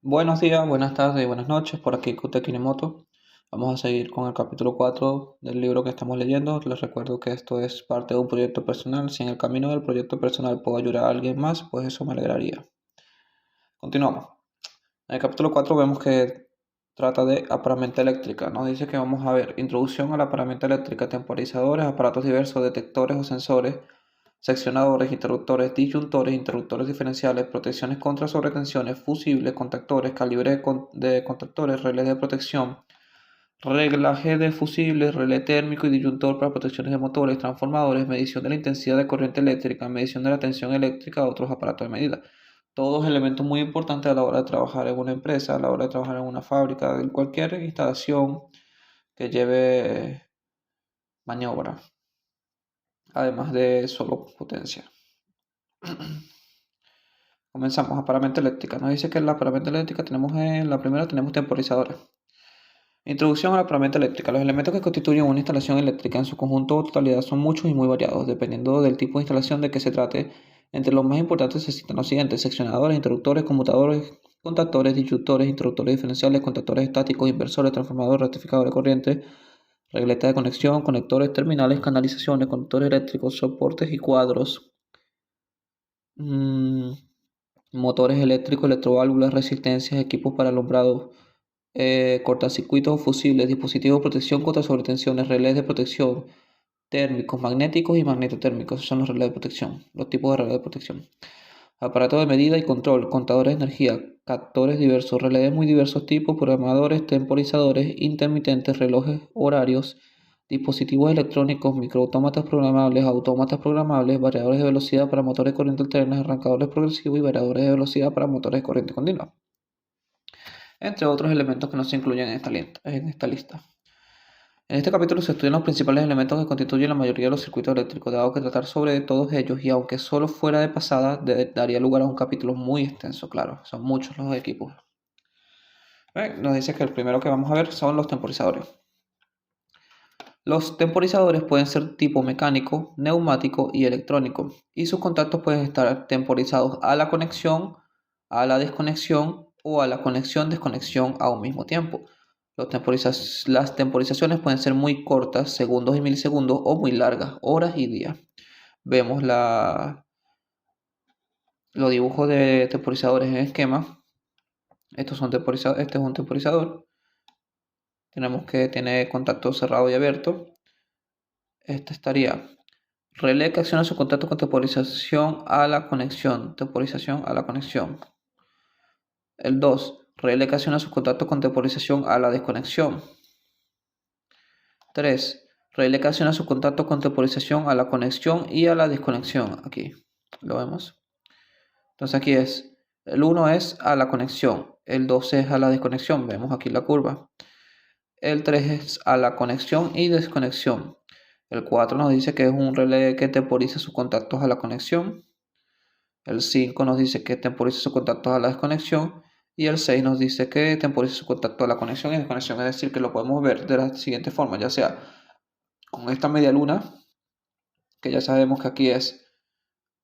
Buenos días, buenas tardes y buenas noches. Por aquí Kute Kinemoto. Vamos a seguir con el capítulo 4 del libro que estamos leyendo. Les recuerdo que esto es parte de un proyecto personal. Si en el camino del proyecto personal puedo ayudar a alguien más, pues eso me alegraría. Continuamos. En el capítulo 4 vemos que trata de aparamenta eléctrica. Nos dice que vamos a ver introducción a la aparamenta eléctrica, temporizadores, aparatos diversos, detectores o sensores, seccionadores, interruptores, disyuntores, interruptores diferenciales, protecciones contra sobretensiones, fusibles, contactores, calibre de contactores, relés de protección, reglaje de fusibles, relé térmico y disyuntor para protecciones de motores, transformadores, medición de la intensidad de corriente eléctrica, medición de la tensión eléctrica, otros aparatos de medida. Todos elementos muy importantes a la hora de trabajar en una empresa, a la hora de trabajar en una fábrica, en cualquier instalación que lleve maniobra, además de solo potencia. Comenzamos a paramenta eléctrica. Nos dice que en la paramenta eléctrica tenemos en la primera tenemos temporizadores. Introducción a la paramenta eléctrica. Los elementos que constituyen una instalación eléctrica en su conjunto o totalidad son muchos y muy variados, dependiendo del tipo de instalación de que se trate. Entre los más importantes se citan los siguientes: seccionadores, interruptores, conmutadores, contactores, disyuntores, interruptores diferenciales, contactores estáticos, inversores, transformadores, rectificadores de corriente, regletas de conexión, conectores terminales, canalizaciones, conectores eléctricos, soportes y cuadros. Mm, Motores eléctricos, electroválvulas, resistencias, equipos para alumbrado, cortacircuitos o fusibles, dispositivos de protección contra sobretensiones, relés de protección térmicos, magnéticos y magnetotérmicos. Esos son los relés de protección, los tipos de relés de protección. Aparatos de medida y control, contadores de energía, captores diversos, relés muy diversos tipos, programadores, temporizadores, intermitentes, relojes horarios, dispositivos electrónicos, microautómatas programables, autómatas programables, variadores de velocidad para motores de corriente alterna, arrancadores progresivos y variadores de velocidad para motores de corriente continua, entre otros elementos que no se incluyen en esta lista. En este capítulo se estudian los principales elementos que constituyen la mayoría de los circuitos eléctricos, dado que tratar sobre todos ellos, y aunque solo fuera de pasada, daría lugar a un capítulo muy extenso, claro, son muchos los equipos. Nos dice que el primero que vamos a ver son los temporizadores. Los temporizadores pueden ser tipo mecánico, neumático y electrónico, y sus contactos pueden estar temporizados a la conexión, a la desconexión o a la conexión-desconexión a un mismo tiempo. Las temporizaciones pueden ser muy cortas, segundos y milisegundos, o muy largas, horas y días. Vemos los dibujos de temporizadores en esquema. Este es un temporizador. Tenemos que tiene contacto cerrado y abierto. Este estaría relé que acciona su contacto con temporización a la conexión. Temporización a la conexión. El 2. Relé que acciona su contacto con temporización a la desconexión. 3. Relé que acciona su contacto con temporización a la conexión y a la desconexión. Aquí lo vemos. Entonces aquí es. El 1 es a la conexión. El 2 es a la desconexión. Vemos aquí la curva. El 3 es a la conexión y desconexión. El 4 nos dice que es un relé que temporiza sus contactos a la conexión. El 5 nos dice que temporiza sus contactos a la desconexión. Y el 6 nos dice que temporiza su contacto a la conexión y desconexión. Es decir, que lo podemos ver de la siguiente forma, ya sea con esta media luna, que ya sabemos que aquí es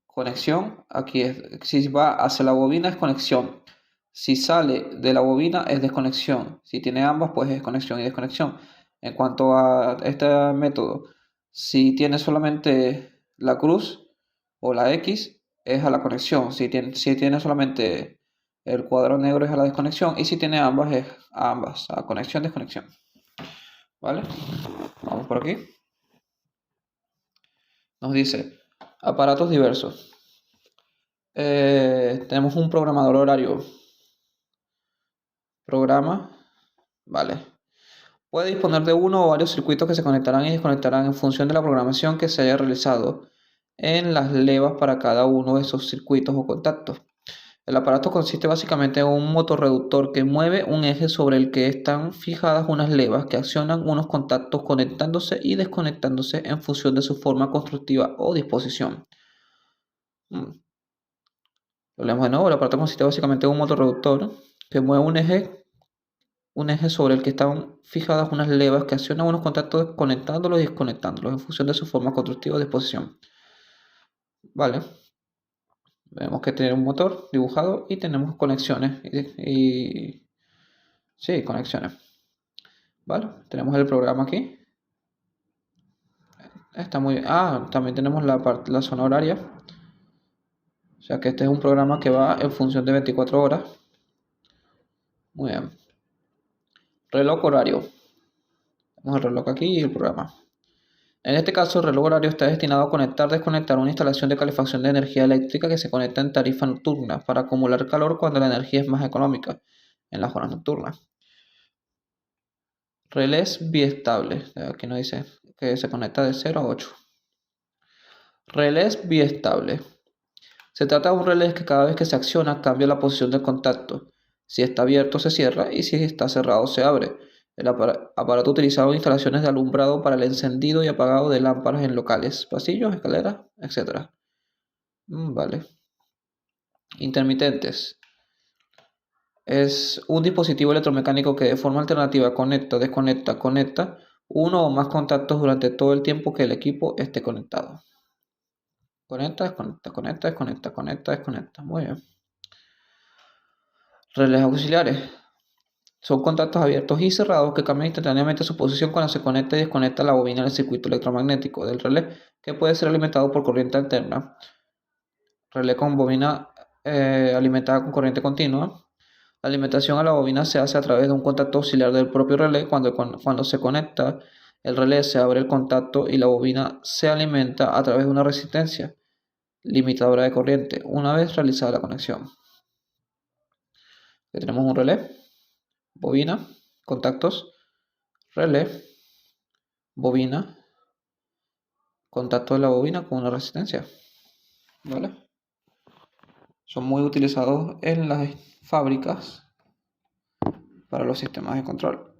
conexión, aquí es, si va hacia la bobina es conexión. Si sale de la bobina es desconexión. Si tiene ambas, pues es conexión y desconexión. En cuanto a este método, si tiene solamente la cruz o la X, es a la conexión. Si tiene solamente el cuadro negro, es a la desconexión. Y si tiene ambas, es a ambas, a conexión, desconexión. ¿Vale? Vamos por aquí. Nos dice aparatos diversos. Tenemos un programador horario. Programa, vale. Puede disponer de uno o varios circuitos que se conectarán y desconectarán en función de la programación que se haya realizado en las levas para cada uno de esos circuitos o contactos. El aparato consiste básicamente en un motorreductor que mueve un eje sobre el que están fijadas unas levas que accionan unos contactos conectándose y desconectándose en función de su forma constructiva o disposición. Lo leemos de nuevo. El aparato consiste básicamente en un motorreductor que mueve un eje sobre el que están fijadas unas levas que accionan unos contactos conectándolos y desconectándolos en función de su forma constructiva o disposición. Vale. Vemos que tiene un motor dibujado y tenemos conexiones. Sí, conexiones. ¿Vale? Tenemos el programa aquí. Está muy bien. También tenemos la zona horaria. O sea que este es un programa que va en función de 24 horas. Muy bien. Reloj horario. Tenemos el reloj aquí y el programa. En este caso, el reloj horario está destinado a conectar, desconectar una instalación de calefacción de energía eléctrica que se conecta en tarifa nocturna para acumular calor cuando la energía es más económica en las horas nocturnas. Relés biestable. Aquí nos dice que se conecta de 0 a 8. Relés biestable. Se trata de un relé que cada vez que se acciona cambia la posición del contacto. Si está abierto se cierra y si está cerrado se abre. El aparato utilizado en instalaciones de alumbrado para el encendido y apagado de lámparas en locales, pasillos, escaleras, etc. Vale. Intermitentes. Es un dispositivo electromecánico que de forma alternativa conecta, desconecta, conecta uno o más contactos durante todo el tiempo que el equipo esté conectado. Conecta, desconecta, conecta, desconecta, conecta, desconecta. Muy bien. Relés auxiliares. Son contactos abiertos y cerrados que cambian instantáneamente su posición cuando se conecta y desconecta la bobina del circuito electromagnético del relé, que puede ser alimentado por corriente alterna. Relé con bobina alimentada con corriente continua. La alimentación a la bobina se hace a través de un contacto auxiliar del propio relé. Cuando se conecta el relé, se abre el contacto y la bobina se alimenta a través de una resistencia limitadora de corriente una vez realizada la conexión. Aquí tenemos un relé, bobina, contactos, relé, bobina, contacto de la bobina con una resistencia. ¿Vale? Son muy utilizados en las fábricas para los sistemas de control.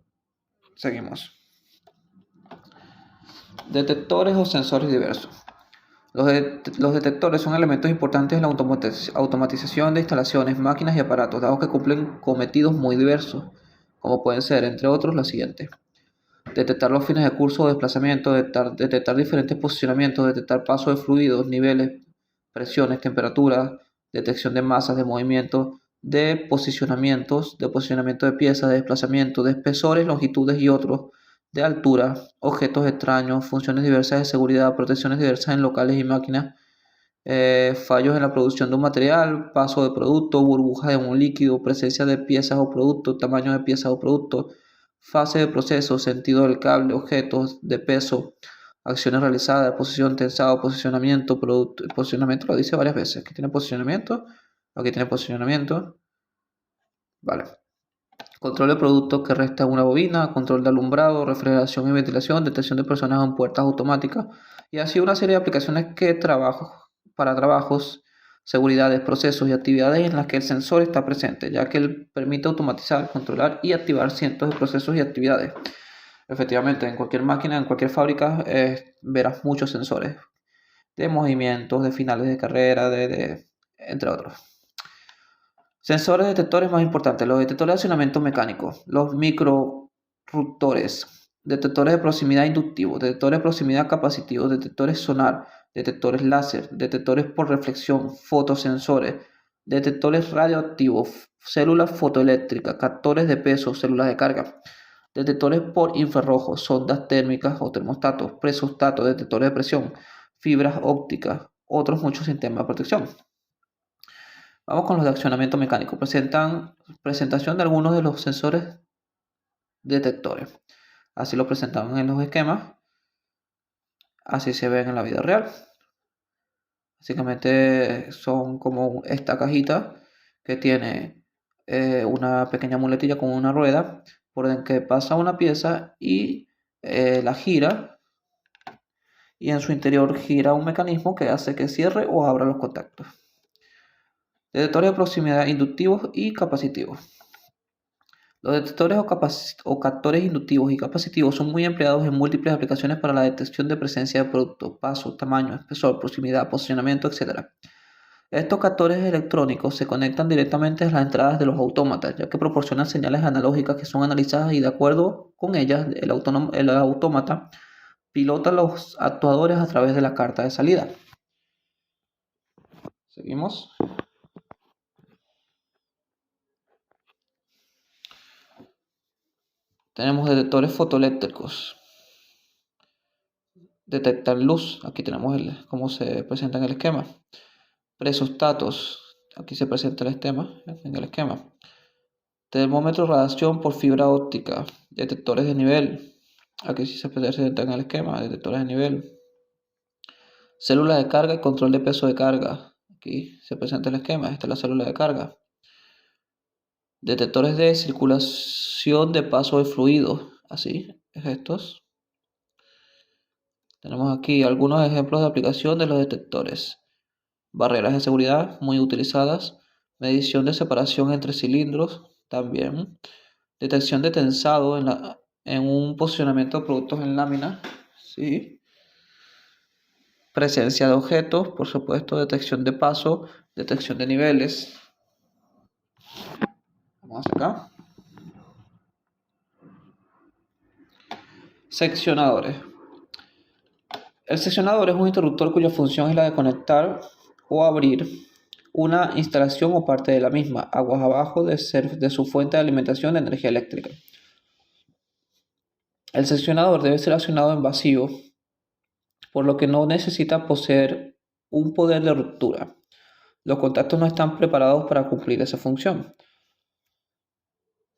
Seguimos. Detectores o sensores diversos. Los detectores son elementos importantes en la automatización de instalaciones, máquinas y aparatos, dados que cumplen cometidos muy diversos, como pueden ser, entre otros, los siguientes: detectar los fines de curso o desplazamiento, detectar diferentes posicionamientos, detectar paso de fluidos, niveles, presiones, temperaturas, detección de masas, de movimiento, de posicionamiento de piezas, de desplazamiento, de espesores, longitudes y otros, de altura, objetos extraños, funciones diversas de seguridad, protecciones diversas en locales y máquinas, fallos en la producción de un material, paso de producto, burbujas de un líquido, presencia de piezas o productos, tamaño de piezas o productos, fase de proceso, sentido del cable, objetos de peso, acciones realizadas, posición, tensado, posicionamiento, producto. Posicionamiento lo dice varias veces. Aquí tiene posicionamiento, aquí tiene posicionamiento. Vale. Control de productos que resta una bobina, control de alumbrado, refrigeración y ventilación, detección de personas en puertas automáticas y así una serie de aplicaciones para trabajos, seguridades, procesos y actividades en las que el sensor está presente, ya que él permite automatizar, controlar y activar cientos de procesos y actividades. Efectivamente, en cualquier máquina, en cualquier fábrica, verás muchos sensores de movimientos, de finales de carrera, entre otros. Sensores detectores más importantes: los detectores de accionamiento mecánico, los microruptores, detectores de proximidad inductivos, detectores de proximidad capacitivos, detectores sonar, detectores láser, detectores por reflexión, fotosensores, detectores radioactivos, células fotoeléctricas, captores de peso, células de carga, detectores por infrarrojos, sondas térmicas o termostatos, presostatos, detectores de presión, fibras ópticas, otros muchos sistemas de protección. Vamos con los de accionamiento mecánico. Presentación de algunos de los sensores detectores. Así lo presentaban en los esquemas. Así se ven en la vida real. Básicamente son como esta cajita que tiene una pequeña muletilla con una rueda por la que pasa una pieza y la gira, y en su interior gira un mecanismo que hace que cierre o abra los contactos. Detectores de proximidad inductivos y capacitivos. Los detectores o captores inductivos y capacitivos son muy empleados en múltiples aplicaciones para la detección de presencia de productos, paso, tamaño, espesor, proximidad, posicionamiento, etc. Estos captores electrónicos se conectan directamente a las entradas de los autómatas, ya que proporcionan señales analógicas que son analizadas y de acuerdo con ellas el autómata pilota los actuadores a través de la carta de salida. Seguimos. Tenemos detectores fotoeléctricos. Detectar luz. Aquí tenemos cómo se presenta en el esquema. Presostatos. Aquí se presenta el esquema. En el esquema. Termómetro de radiación por fibra óptica. Detectores de nivel. Aquí sí se presenta en el esquema. Detectores de nivel. Célula de carga y control de peso de carga. Aquí se presenta el esquema. Esta es la célula de carga. Detectores de circulación de paso de fluido. Así es estos. Tenemos aquí algunos ejemplos de aplicación de los detectores. Barreras de seguridad muy utilizadas. Medición de separación entre cilindros también. Detección de tensado en un posicionamiento de productos en lámina. ¿Sí? Presencia de objetos, por supuesto, detección de paso, detección de niveles. Vamos acá. Seccionadores. El seccionador es un interruptor cuya función es la de conectar o abrir una instalación o parte de la misma, aguas abajo de su fuente de alimentación de energía eléctrica. El seccionador debe ser accionado en vacío, por lo que no necesita poseer un poder de ruptura. Los contactos no están preparados para cumplir esa función.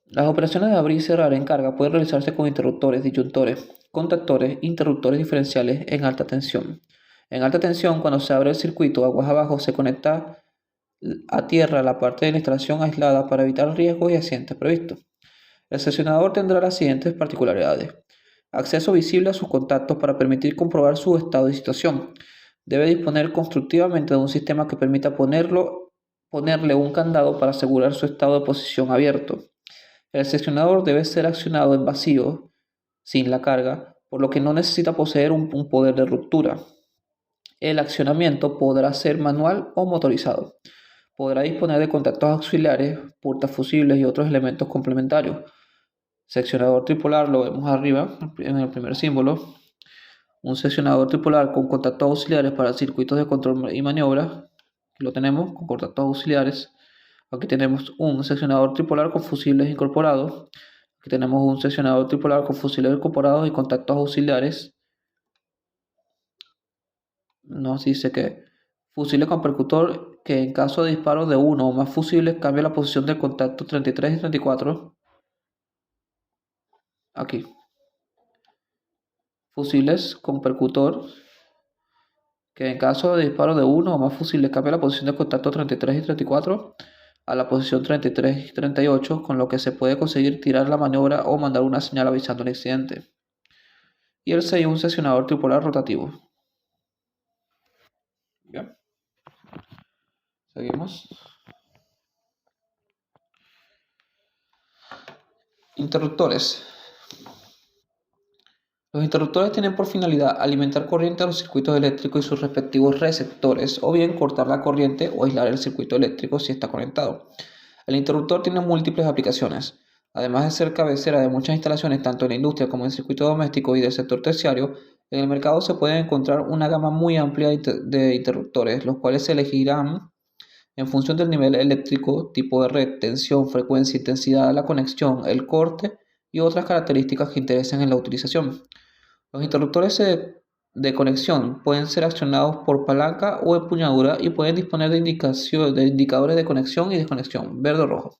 Las operaciones de abrir y cerrar en carga pueden realizarse con interruptores, disyuntores, contactores, interruptores diferenciales en alta tensión. En alta tensión, cuando se abre el circuito aguas abajo, se conecta a tierra la parte de la instalación aislada para evitar riesgos y accidentes previstos. El seccionador tendrá las siguientes particularidades. Acceso visible a sus contactos para permitir comprobar su estado y situación. Debe disponer constructivamente de un sistema que permita ponerle un candado para asegurar su estado de posición abierto. El seccionador debe ser accionado en vacío, sin la carga, por lo que no necesita poseer un poder de ruptura. El accionamiento podrá ser manual o motorizado. Podrá disponer de contactos auxiliares, portafusibles y otros elementos complementarios. Seccionador tripolar, lo vemos arriba en el primer símbolo. Un seccionador tripolar con contactos auxiliares para circuitos de control y maniobra. Aquí lo tenemos con contactos auxiliares. Aquí tenemos un seccionador tripolar con fusibles incorporados. Aquí tenemos un seccionador tripolar con fusibles incorporados y contactos auxiliares. Nos dice que fusible con percutor que en caso de disparo de uno o más fusibles cambia la posición del contacto 33 y 34. Aquí. Fusibles con percutor que en caso de disparo de uno o más fusibles cambia la posición del contacto 33 y 34 a la posición 33 y 38, con lo que se puede conseguir tirar la maniobra o mandar una señal avisando el accidente. Y el 6 es un seccionador tripolar rotativo. Bien. Seguimos. Interruptores. Los interruptores tienen por finalidad alimentar corriente a los circuitos eléctricos y sus respectivos receptores, o bien cortar la corriente o aislar el circuito eléctrico si está conectado. El interruptor tiene múltiples aplicaciones. Además de ser cabecera de muchas instalaciones tanto en la industria como en el circuito doméstico y del sector terciario, en el mercado se puede encontrar una gama muy amplia de interruptores, los cuales se elegirán en función del nivel eléctrico, tipo de red, tensión, frecuencia, intensidad de la conexión, el corte y otras características que interesen en la utilización. Los interruptores de conexión pueden ser accionados por palanca o empuñadura y pueden disponer de indicadores de conexión y desconexión, verde o rojo.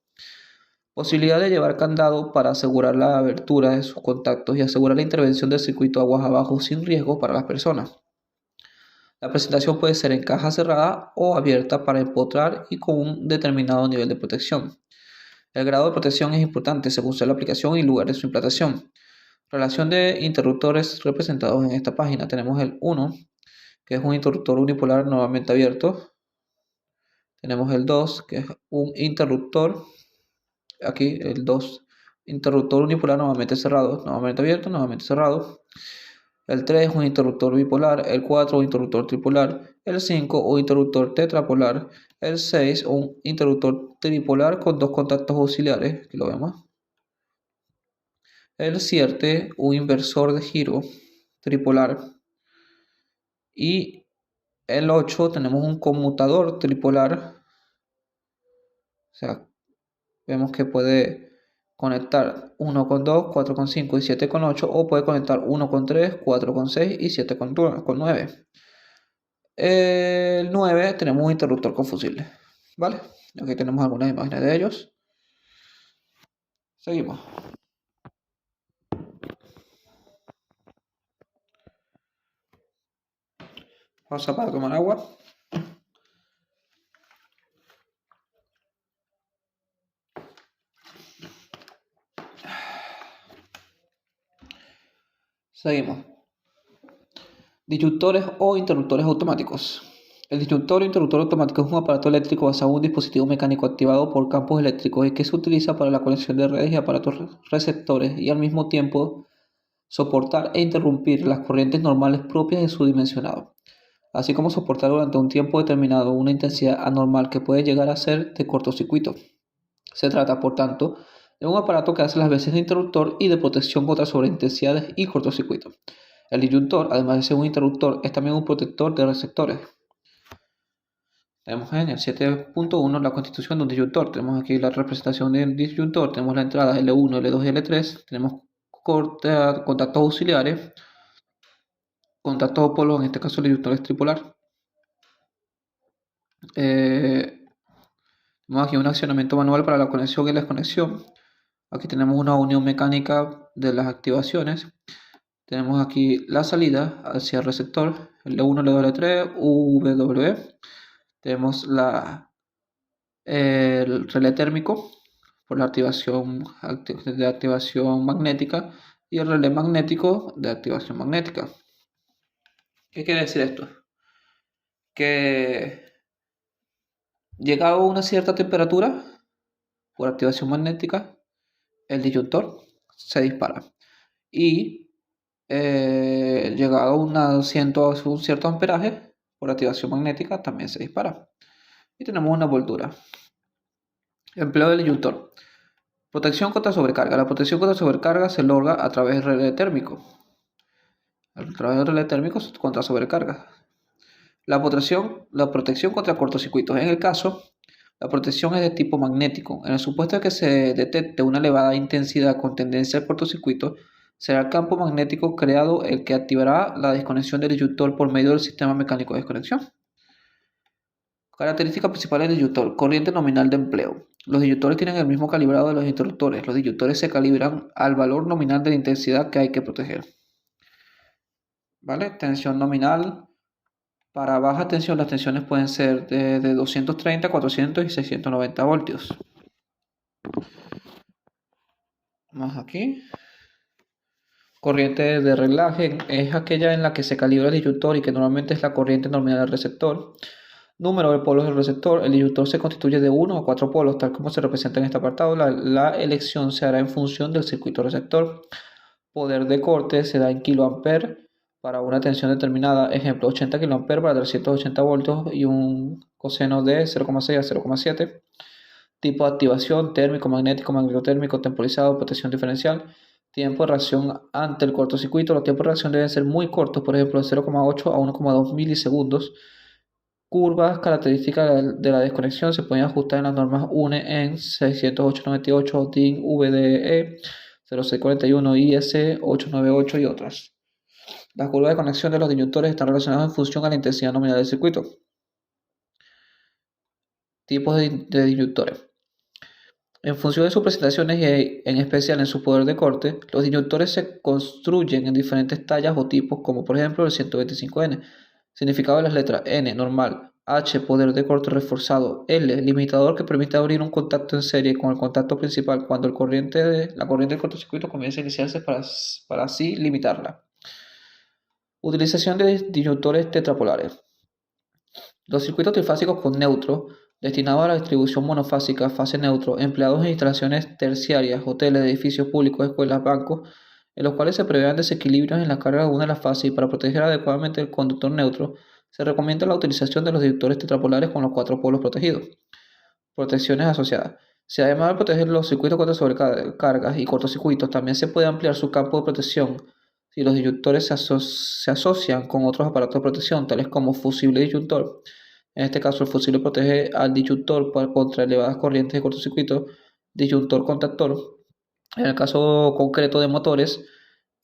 Posibilidad de llevar candado para asegurar la abertura de sus contactos y asegurar la intervención del circuito aguas abajo sin riesgo para las personas. La presentación puede ser en caja cerrada o abierta para empotrar y con un determinado nivel de protección. El grado de protección es importante según sea la aplicación y lugar de su implantación. Relación de interruptores representados en esta página. Tenemos el 1, que es un interruptor unipolar nuevamente abierto. Tenemos el 2, que es un interruptor, aquí el 2, interruptor unipolar nuevamente cerrado, nuevamente abierto, nuevamente cerrado. El 3, un interruptor bipolar. El 4, un interruptor tripolar. El 5, un interruptor tetrapolar. El 6, un interruptor tripolar con dos contactos auxiliares, que lo vemos. El 7, un inversor de giro tripolar. Y el 8 tenemos un conmutador tripolar. O sea, vemos que puede conectar 1 con 2, 4 con 5 y 7 con 8, o puede conectar 1 con 3, 4 con 6 y 7 con 9. El 9 tenemos un interruptor con fusible, ¿vale? Aquí tenemos algunas imágenes de ellos. Seguimos. Pausa para tomar agua. Seguimos. Disyuntores o interruptores automáticos. El disyuntor o interruptor automático es un aparato eléctrico basado en un dispositivo mecánico activado por campos eléctricos y que se utiliza para la conexión de redes y aparatos receptores y al mismo tiempo soportar e interrumpir las corrientes normales propias de su dimensionado, así como soportar durante un tiempo determinado una intensidad anormal que puede llegar a ser de cortocircuito. Se trata, por tanto, de un aparato que hace las veces de interruptor y de protección contra sobreintensidades y cortocircuito. El disyuntor, además de ser un interruptor, es también un protector de receptores. Tenemos en el 7.1 la constitución de un disyuntor. Tenemos aquí la representación del disyuntor. Tenemos la entrada L1, L2 y L3. Tenemos contactos auxiliares, contactos opolos, en este caso el disyuntor es tripolar. Tenemos aquí un accionamiento manual para la conexión y la desconexión. Aquí tenemos una unión mecánica de las activaciones. Tenemos aquí la salida hacia el receptor, L1, L2, L3, W. Tenemos el relé térmico por la activación de activación magnética y el relé magnético de activación magnética. ¿Qué quiere decir esto? Que llegado a una cierta temperatura por activación magnética, el disyuntor se dispara y llegado a un cierto amperaje por activación magnética también se dispara. Y tenemos una envoltura. Empleo del disyuntor. Protección contra sobrecarga. La protección contra sobrecarga se logra a través del relé térmico. A través del relé térmico contra sobrecarga. La protección contra cortocircuitos. En el caso, la protección es de tipo magnético. En el supuesto de que se detecte una elevada intensidad con tendencia al cortocircuito, será el campo magnético creado el que activará la desconexión del disyuntor por medio del sistema mecánico de desconexión. Características principales del disyuntor. Corriente nominal de empleo. Los disyuntores tienen el mismo calibrado de los interruptores. Los disyuntores se calibran al valor nominal de la intensidad que hay que proteger. ¿Vale? Tensión nominal. Para baja tensión, las tensiones pueden ser de 230, 400 y 690 voltios. Más aquí. Corriente de reglaje es aquella en la que se calibra el disyuntor y que normalmente es la corriente nominal del receptor. Número de polos del receptor. El disyuntor se constituye de 1 a 4 polos, tal como se representa en este apartado. La elección se hará en función del circuito receptor. Poder de corte se da en kiloamperes para una tensión determinada. Ejemplo, 80 kA para 380 voltios y un coseno de 0,6 a 0,7. Tipo de activación: térmico, magnético, magnetotérmico, temporizado, protección diferencial. Tiempo de reacción ante el cortocircuito. Los tiempos de reacción deben ser muy cortos, por ejemplo, de 0,8 a 1,2 milisegundos. Curvas características de la desconexión se pueden ajustar en las normas UNE en 60898, DIN VDE 0641, IS 898 y otras. Las curvas de conexión de los disyuntores están relacionadas en función a la intensidad nominal del circuito. Tipos de disyuntores. En función de sus presentaciones y en especial en su poder de corte, los disyuntores se construyen en diferentes tallas o tipos, como por ejemplo el 125N. Significado de las letras: N, normal; H, poder de corte reforzado; L, limitador, que permite abrir un contacto en serie con el contacto principal cuando la corriente del cortocircuito comienza a iniciarse para así limitarla. Utilización de disyuntores tetrapolares. Los circuitos trifásicos con neutro, destinados a la distribución monofásica fase neutro, empleados en instalaciones terciarias, hoteles, edificios públicos, escuelas, bancos, en los cuales se prevean desequilibrios en la carga de una de las fases, y para proteger adecuadamente el conductor neutro, se recomienda la utilización de los disyuntores tetrapolares con los 4 polos protegidos. Protecciones asociadas. Si además de proteger los circuitos contra sobrecargas y cortocircuitos, también se puede ampliar su campo de protección Si los disyuntores se asocian con otros aparatos de protección, tales como fusible disyuntor, en este caso el fusible protege al disyuntor contra elevadas corrientes de cortocircuito, disyuntor contactor. En el caso concreto de motores,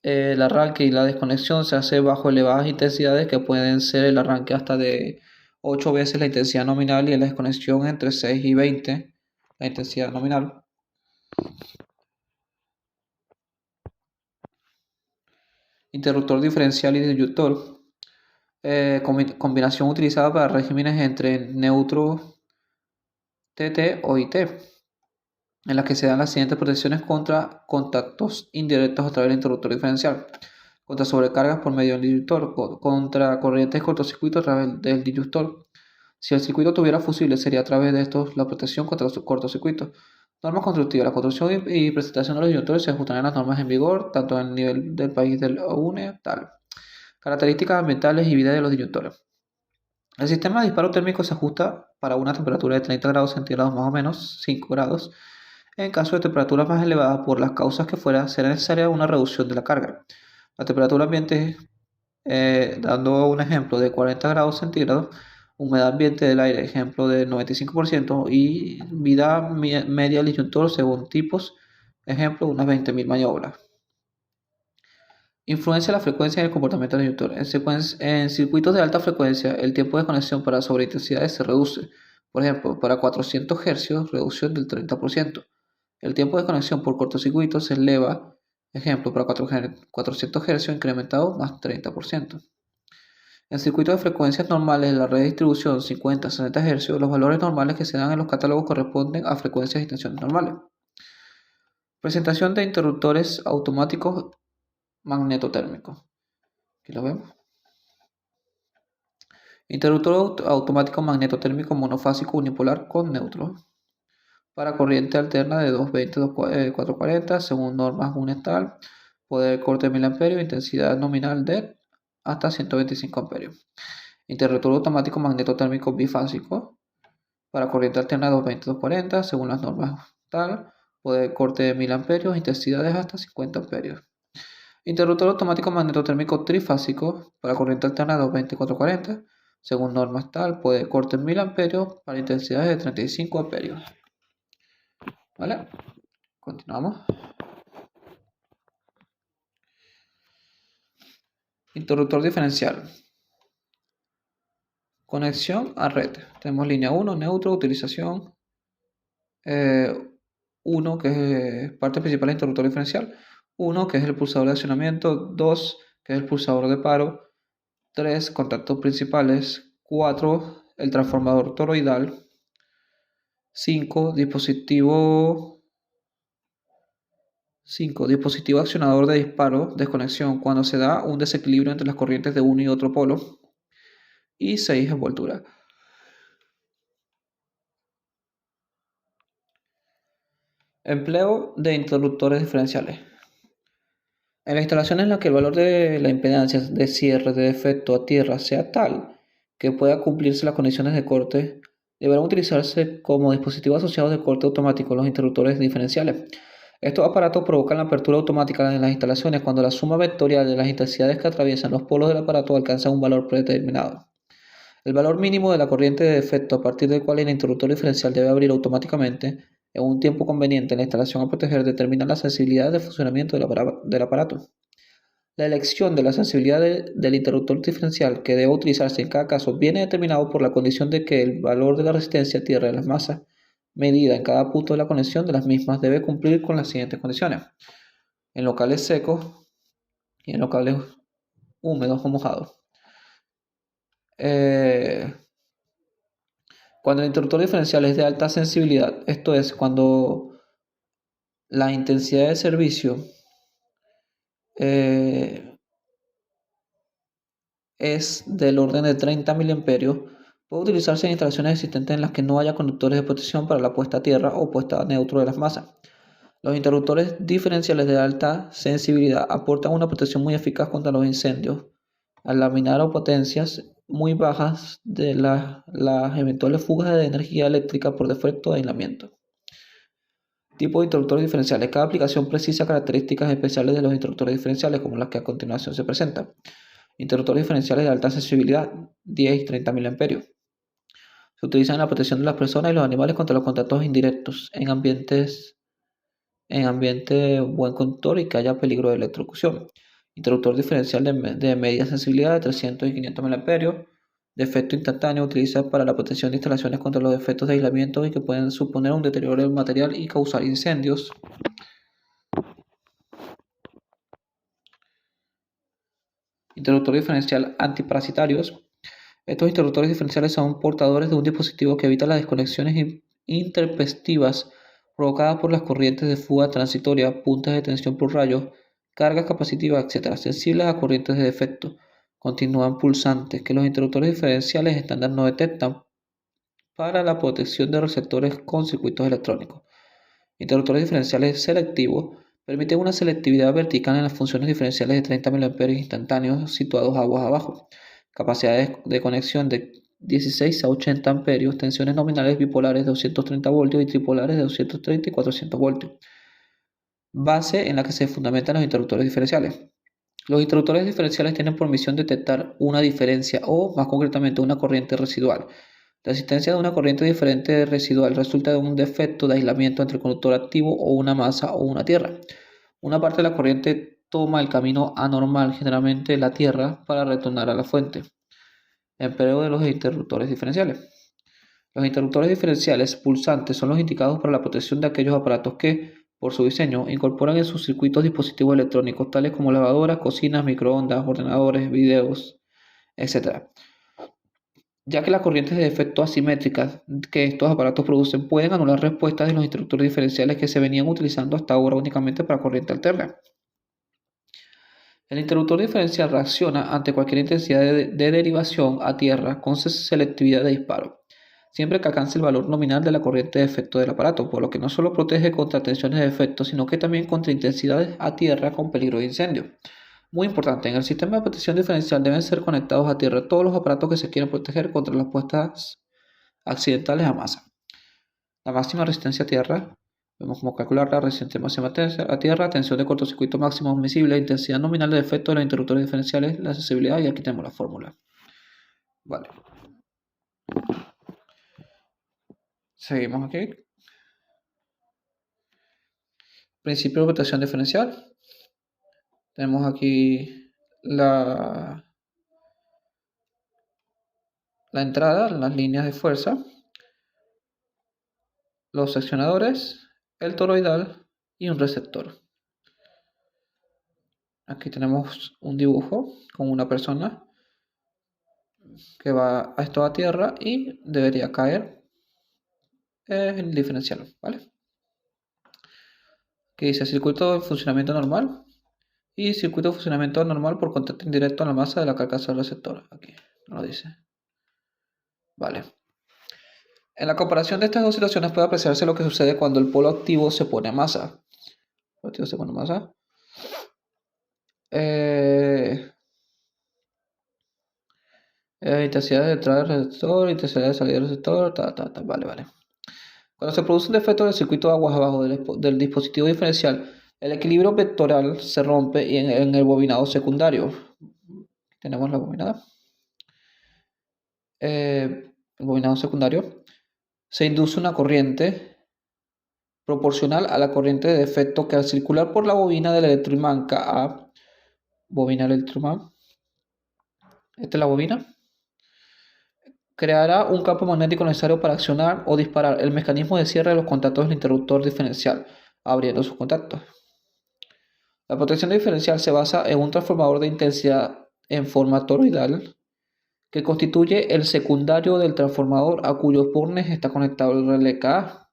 el arranque y la desconexión se hace bajo elevadas intensidades que pueden ser el arranque hasta de 8 veces la intensidad nominal y la desconexión entre 6 y 20 la intensidad nominal. Interruptor diferencial y disyuntor. Combinación utilizada para regímenes entre neutro, TT o IT, en las que se dan las siguientes protecciones contra contactos indirectos a través del interruptor diferencial, contra sobrecargas por medio del disyuntor, contra corrientes de cortocircuito a través del disyuntor. Si el circuito tuviera fusible, sería a través de estos la protección contra los cortocircuitos. Normas constructivas. La construcción y presentación de los disyuntores se ajustan a las normas en vigor, tanto en el nivel del país del OUNE, tal. Características ambientales y vida de los disyuntores. El sistema de disparo térmico se ajusta para una temperatura de 30 grados centígrados más o menos, 5 grados. En caso de temperaturas más elevadas, por las causas que fuera, será necesaria una reducción de la carga. La temperatura ambiente, dando un ejemplo de 40 grados centígrados, humedad ambiente del aire, ejemplo de 95%, y vida media del disyuntor según tipos, ejemplo, unas 20.000 maniobras. Influencia la frecuencia en el comportamiento del disyuntor. En circuitos de alta frecuencia, el tiempo de conexión para sobreintensidades se reduce. Por ejemplo, para 400 Hz, reducción del 30%. El tiempo de conexión por cortocircuito se eleva, ejemplo, para 400 Hz incrementado más 30%. En circuitos de frecuencias normales de la red de distribución 50-60 Hz, los valores normales que se dan en los catálogos corresponden a frecuencias y tensiones normales. Presentación de interruptores automáticos magnetotérmicos. Aquí lo vemos. Interruptor automático magnetotérmico monofásico unipolar con neutro. Para corriente alterna de 220-440 según normas UNESTAL. Poder corte de 1000 amperios, intensidad nominal de hasta 125 amperios. Interruptor automático magnetotérmico bifásico. Para corriente alterna de 220-240 según las normas tal. Poder corte de 1000 amperios, intensidades hasta 50 amperios. Interruptor automático magnetotérmico trifásico para corriente alterna de 220-440 según normas tal, puede corte en 1000 amperios para intensidades de 35 amperios. ¿Vale? Continuamos. Interruptor diferencial. Conexión a red. Tenemos línea 1, neutro, utilización 1, que es parte principal del interruptor diferencial. 1, que es el pulsador de accionamiento. 2, que es el pulsador de paro. 3, contactos principales. 4, el transformador toroidal. 5, dispositivo accionador de disparo, desconexión, cuando se da un desequilibrio entre las corrientes de uno y otro polo. Y 6, envoltura. Empleo de interruptores diferenciales. En la instalación en la que el valor de la impedancia de cierre de defecto a tierra sea tal que pueda cumplirse las condiciones de corte, deberán utilizarse como dispositivos asociados de corte automático los interruptores diferenciales. Estos aparatos provocan la apertura automática en las instalaciones cuando la suma vectorial de las intensidades que atraviesan los polos del aparato alcanza un valor predeterminado. El valor mínimo de la corriente de defecto a partir del cual el interruptor diferencial debe abrir automáticamente en un tiempo conveniente en la instalación a proteger determina la sensibilidad de funcionamiento del aparato. La elección de la sensibilidad del interruptor diferencial que debe utilizarse en cada caso viene determinado por la condición de que el valor de la resistencia a tierra de las masas medida en cada punto de la conexión de las mismas debe cumplir con las siguientes condiciones. En locales secos y en locales húmedos o mojados. Cuando el interruptor diferencial es de alta sensibilidad, esto es cuando la intensidad de servicio es del orden de 30 mA, puede utilizarse en instalaciones existentes en las que no haya conductores de protección para la puesta a tierra o puesta a neutro de las masas. Los interruptores diferenciales de alta sensibilidad aportan una protección muy eficaz contra los incendios al laminar o potencias muy bajas de las eventuales fugas de energía eléctrica por defecto de aislamiento. Tipo de interruptores diferenciales. Cada aplicación precisa características especiales de los interruptores diferenciales, como las que a continuación se presentan. Interruptores diferenciales de alta sensibilidad, 10 y 30 mA. Se utilizan en la protección de las personas y los animales contra los contactos indirectos en ambiente buen conductor y que haya peligro de electrocución. Interruptor diferencial de media sensibilidad de 300 y 500 mA. De efecto instantáneo, utiliza para la protección de instalaciones contra los efectos de aislamiento y que pueden suponer un deterioro del material y causar incendios. Interruptor diferencial antiparasitarios. Estos interruptores diferenciales son portadores de un dispositivo que evita las desconexiones intempestivas provocadas por las corrientes de fuga transitoria, puntas de tensión por rayos, cargas capacitivas, etc., sensibles a corrientes de defecto. Continúan pulsantes que los interruptores diferenciales estándar no detectan para la protección de receptores con circuitos electrónicos. Interruptores diferenciales selectivos permiten una selectividad vertical en las funciones diferenciales de 30 mA instantáneos situados aguas abajo, capacidades de conexión de 16 a 80 amperios, tensiones nominales bipolares de 230 voltios y tripolares de 230 y 400 voltios. Base en la que se fundamentan los interruptores diferenciales. Los interruptores diferenciales tienen por misión detectar una diferencia o, más concretamente, una corriente residual. La existencia de una corriente diferente residual resulta de un defecto de aislamiento entre el conductor activo o una masa o una tierra. Una parte de la corriente toma el camino anormal, generalmente la tierra, para retornar a la fuente. Empleo de los interruptores diferenciales. Los interruptores diferenciales pulsantes son los indicados para la protección de aquellos aparatos que, por su diseño, incorporan en sus circuitos dispositivos electrónicos tales como lavadoras, cocinas, microondas, ordenadores, videos, etc. Ya que las corrientes de efecto asimétricas que estos aparatos producen pueden anular respuestas de los interruptores diferenciales que se venían utilizando hasta ahora únicamente para corriente alterna. El interruptor diferencial reacciona ante cualquier intensidad de derivación a tierra con selectividad de disparo, siempre que alcance el valor nominal de la corriente de efecto del aparato, por lo que no solo protege contra tensiones de efecto, sino que también contra intensidades a tierra con peligro de incendio. Muy importante, en el sistema de protección diferencial deben ser conectados a tierra todos los aparatos que se quieran proteger contra las puestas accidentales a masa. La máxima resistencia a tierra, vemos cómo calcular la resistencia máxima a tierra, tensión de cortocircuito máximo admisible, intensidad nominal de efecto de los interruptores diferenciales, la sensibilidad, y aquí tenemos la fórmula. Vale. Seguimos aquí. Principio de protección diferencial. Tenemos aquí la entrada, las líneas de fuerza, los seccionadores, el toroidal y un receptor. Aquí tenemos un dibujo con una persona que va a esto a tierra y debería caer el diferencial, ¿vale? Aquí dice circuito de funcionamiento normal y circuito de funcionamiento normal por contacto indirecto a la masa de la carcasa del receptor. Aquí no lo dice. Vale. En la comparación de estas dos situaciones puede apreciarse lo que sucede cuando el polo activo se pone a masa. El polo activo se pone a masa. Intensidad de entrada del receptor, intensidad de salida del receptor, vale. Cuando se produce un defecto del circuito de aguas abajo del dispositivo diferencial, el equilibrio vectoral se rompe en el bobinado secundario. Tenemos la bobinada. El bobinado secundario. Se induce una corriente proporcional a la corriente de defecto que al circular por la bobina del electroimán Ka, bobina electroimán, esta es la bobina, creará un campo magnético necesario para accionar o disparar el mecanismo de cierre de los contactos del interruptor diferencial, abriendo sus contactos. La protección diferencial se basa en un transformador de intensidad en forma toroidal que constituye el secundario del transformador a cuyos bornes está conectado el relé Ka.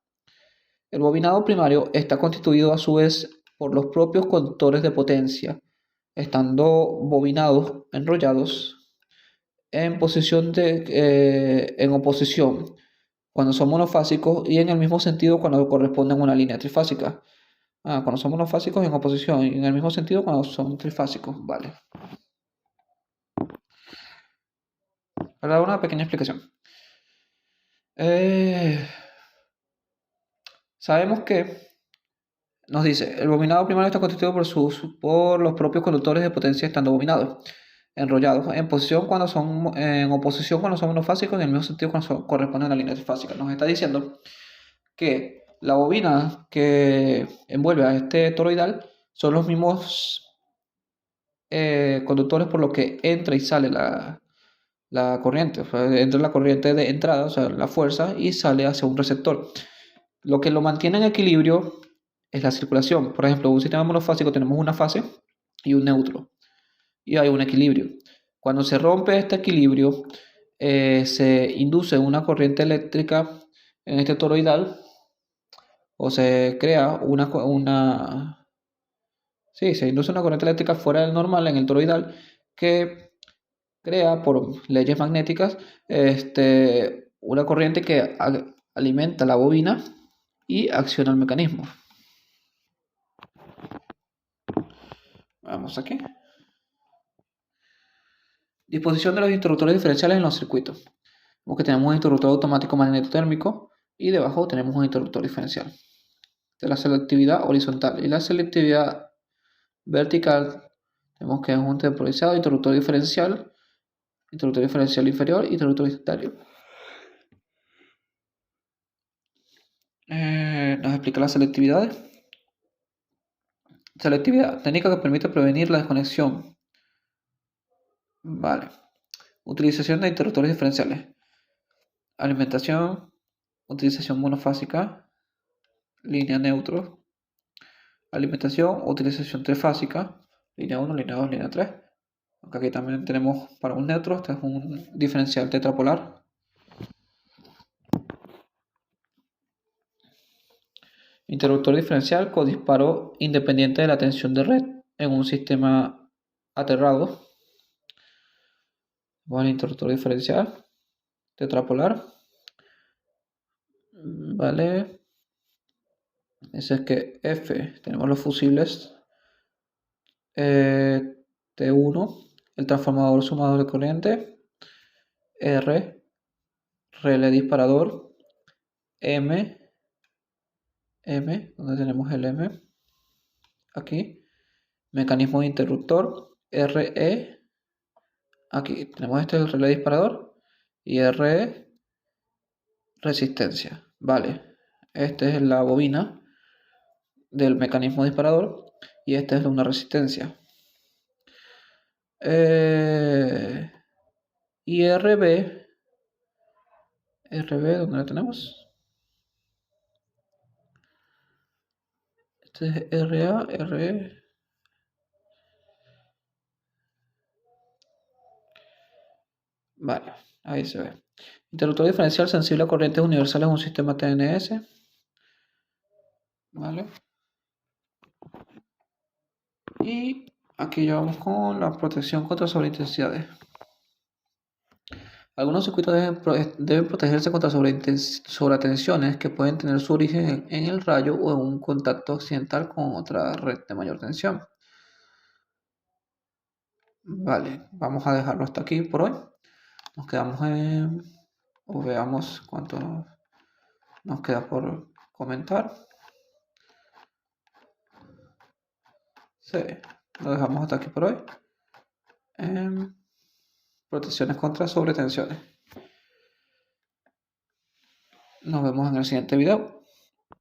El bobinado primario está constituido a su vez por los propios conductores de potencia, estando bobinados enrollados en oposición cuando son monofásicos y en el mismo sentido cuando corresponden a una línea trifásica. Cuando son monofásicos en oposición y en el mismo sentido cuando son trifásicos. Vale. Para dar una pequeña explicación. Sabemos que nos dice, el bobinado primario está constituido por los propios conductores de potencia estando bobinados, enrollados en posición cuando son, en oposición cuando son monofásicos y en el mismo sentido cuando corresponden a la línea trifásica. Nos está diciendo que la bobina que envuelve a este toroidal son los mismos conductores por los que entra y sale la corriente. O sea, entra la corriente de entrada, o sea, la fuerza, y sale hacia un receptor. Lo que lo mantiene en equilibrio es la circulación. Por ejemplo, en un sistema monofásico tenemos una fase y un neutro, y hay un equilibrio. Cuando se rompe este equilibrio, se induce una corriente eléctrica en este toroidal, o se crea sí, se induce una corriente eléctrica fuera del normal en el toroidal que crea por leyes magnéticas una corriente que alimenta la bobina y acciona el mecanismo. Vamos aquí. Disposición de los interruptores diferenciales en los circuitos. Vemos que tenemos un interruptor automático magnetotérmico y debajo tenemos un interruptor diferencial. De la selectividad horizontal y la selectividad vertical, tenemos que es un temporizado, interruptor diferencial inferior y interruptor secundario. Nos explica las selectividades. Selectividad, técnica que permite prevenir la desconexión. Vale. Utilización de interruptores diferenciales. Alimentación, utilización monofásica, línea neutro. Alimentación, utilización trifásica, línea 1, línea 2, línea 3. Aunque aquí también tenemos para un neutro, este es un diferencial tetrapolar. Interruptor diferencial con disparo independiente de la tensión de red en un sistema aterrado. Bueno, interruptor diferencial tetrapolar. Vale. Ese es que F, tenemos los fusibles T1, el transformador sumador de corriente, R, relé disparador, M, donde tenemos el M, aquí, mecanismo de interruptor, RE, aquí tenemos el relé disparador y RE, resistencia. Vale, esta es la bobina del mecanismo disparador y esta es una resistencia. Y RB, ¿dónde la tenemos? Este es RA, RE. Vale, ahí se ve. Interruptor diferencial sensible a corrientes universales en un sistema TNS. Vale. Y aquí ya vamos con la protección contra sobreintensidades. Algunos circuitos deben protegerse contra sobretensiones que pueden tener su origen en el rayo o en un contacto accidental con otra red de mayor tensión. Vale, vamos a dejarlo hasta aquí por hoy. Nos quedamos o veamos cuánto nos queda por comentar. Sí, lo dejamos hasta aquí por hoy. Protecciones contra sobretensiones. Nos vemos en el siguiente video.